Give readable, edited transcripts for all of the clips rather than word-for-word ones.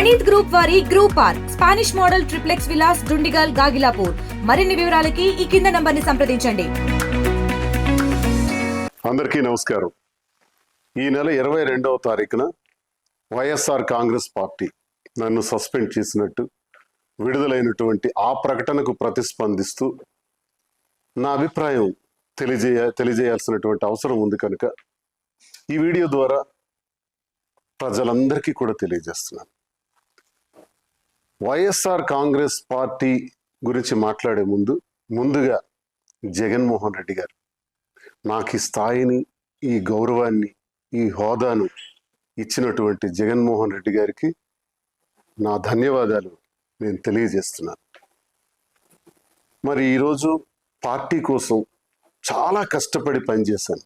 Praneeth group వారి group park Spanish model triplex Vilas Dundigal Gagillapur. మరిన్ని వివరాలకి ఈ కింద నంబర్ని సంప్రదించండి. అందరికీ నమస్కారం. ఈ నెల 22వ తారీఖున వైఎస్ఆర్ కాంగ్రెస్ పార్టీ నన్ను సస్పెండ్ చేసినట్టు విడుదలైనటువంటి ఆ ప్రకటనకు ప్రతిస్పందిస్తూ నా అభిప్రాయం తెలియజేయాల్సినటువంటి అవసరం ఉంది కనుక ఈ వీడియో ద్వారా ప్రజలందరికీ కూడా తెలియజేస్తున్నాను. వైఎస్ఆర్ కాంగ్రెస్ పార్టీ గురించి మాట్లాడే ముందుగా జగన్మోహన్ రెడ్డి గారు నాకు ఈ స్థాయిని, ఈ గౌరవాన్ని, ఈ హోదాను ఇచ్చినటువంటి జగన్మోహన్ రెడ్డి గారికి నా ధన్యవాదాలు నేను తెలియజేస్తున్నాను. మరి ఈరోజు పార్టీ కోసం చాలా కష్టపడి పనిచేశాను,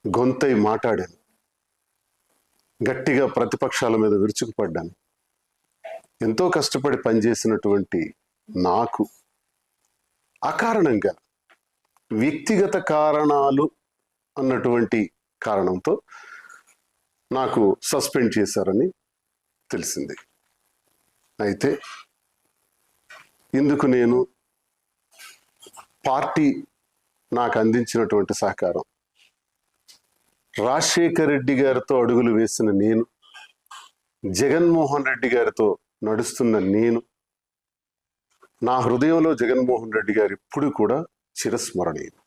గొంతై మాట్లాడాను, గట్టిగా ప్రతిపక్షాల మీద విరుచుకుపడ్డాను. ఎంతో కష్టపడి పనిచేసినటువంటి నాకు అకారణంగా వ్యక్తిగత కారణాలు అన్నటువంటి కారణంతో నాకు సస్పెండ్ చేశారని తెలిసింది. అయితే ఇందుకు నేను పార్టీ నాకు అందించినటువంటి సహకారం, రాజశేఖర్ రెడ్డి గారితో అడుగులు వేసిన నేను, జగన్మోహన్ రెడ్డి గారితో నడుస్తున్న నేను, నా హృదయంలో జగన్మోహన్ రెడ్డి గారు ఇప్పుడు కూడా చిరస్మరణీయులు.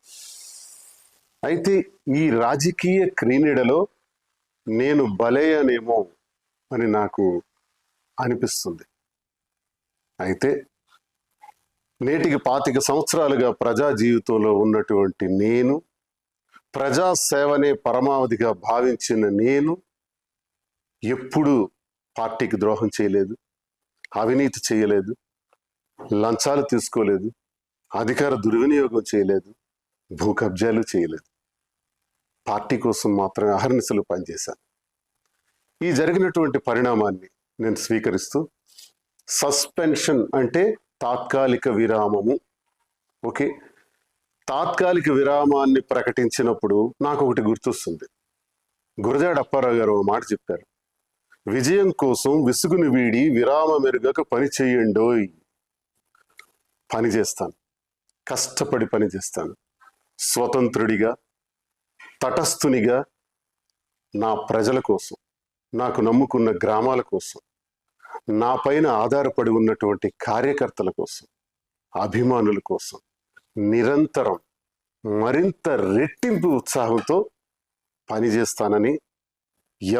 అయితే ఈ రాజకీయ క్రీడలో నేను బలయ్యానేమో అని నాకు అనిపిస్తుంది. అయితే నేటికి 25 సంవత్సరాలుగా ప్రజా జీవితంలో ఉన్నటువంటి నేను, ప్రజాసేవనే పరమావధిగా భావించిన నేను ఎప్పుడూ పార్టీకి ద్రోహం చేయలేదు, అవినీతి చేయలేదు, లంచాలు తీసుకోలేదు, అధికార దుర్వినియోగం చేయలేదు, భూ కబ్జాలు చేయలేదు. పార్టీ కోసం మాత్రమే అహర్నిశలు పనిచేశాను. ఈ జరిగినటువంటి పరిణామాన్ని నేను స్వీకరిస్తూ, సస్పెన్షన్ అంటే తాత్కాలిక విరామము. ఓకే, తాత్కాలిక విరామాన్ని ప్రకటించినప్పుడు నాకు ఒకటి గుర్తొస్తుంది. గురజాడ అప్పారావు గారు ఒక మాట చెప్పారు, విజయం కోసం విసుగుని వీడి విరామం ఎరుగక పని చేయండోయ్. పని చేస్తాను, కష్టపడి పని చేస్తాను, స్వతంత్రుడిగా, తటస్థునిగా, నా ప్రజల కోసం, నాకు నమ్ముకున్న గ్రామాల కోసం, నా పైన ఆధారపడి ఉన్నటువంటి కార్యకర్తల కోసం, అభిమానుల కోసం నిరంతరం మరింత రెట్టింపు ఉత్సాహంతో పనిచేస్తానని,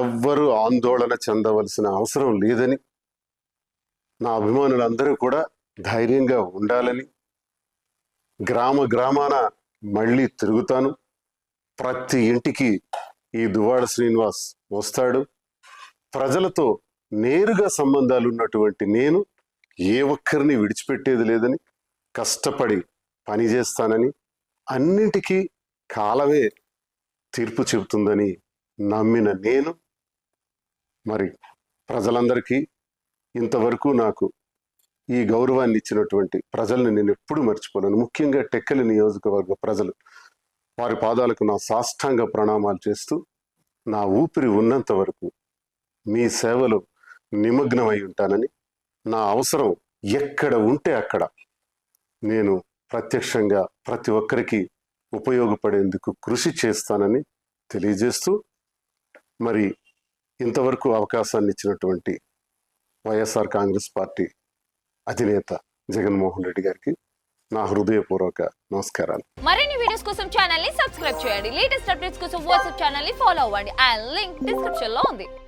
ఎవ్వరూ ఆందోళన చెందవలసిన అవసరం లేదని, నా అభిమానులందరూ కూడా ధైర్యంగా ఉండాలని, గ్రామాన మళ్ళీ తిరుగుతాను, ప్రతి ఇంటికి ఈ దువ్వాడ శ్రీనివాస్ వస్తాడు, ప్రజలతో నేరుగా సంబంధాలు ఉన్నటువంటి నేను ఏ ఒక్కరిని విడిచిపెట్టేది లేదని, కష్టపడి పనిచేస్తానని, అన్నింటికీ కాలమే తీర్పు చెబుతుందని నమ్మిన నేను, మరి ప్రజలందరికీ ఇంతవరకు నాకు ఈ గౌరవాన్ని ఇచ్చినటువంటి ప్రజల్ని నేను ఎప్పుడూ మర్చిపోలేను. ముఖ్యంగా టెక్కలి నియోజకవర్గ ప్రజలు, వారి పాదాలకు నా సాష్టాంగ ప్రణామాలు చేస్తూ, నా ఊపిరి ఉన్నంత వరకు మీ సేవలో నిమగ్నమై ఉంటానని, నా అవసరం ఎక్కడ ఉంటే అక్కడ నేను ప్రత్యక్షంగా ప్రతి ఒక్కరికి ఉపయోగపడేందుకు కృషి చేస్తానని తెలియజేస్తూ, మరి ఇంతవరకు అవకాశాన్ని ఇచ్చినటువంటి వైఎస్ఆర్ కాంగ్రెస్ పార్టీ అధినేత జగన్మోహన్ రెడ్డి గారికి నా హృదయపూర్వక నమస్కారాలు. మరిన్ని వీడియోస్ కోసం ఛానల్ ని సబ్స్క్రైబ్ చేయండి. లేటెస్ట్ అప్డేట్స్ కోసం వాట్సాప్ ఛానల్ ని ఫాలో అవ్వండి. ఆ లింక్ డిస్క్రిప్షన్ లో ఉంది.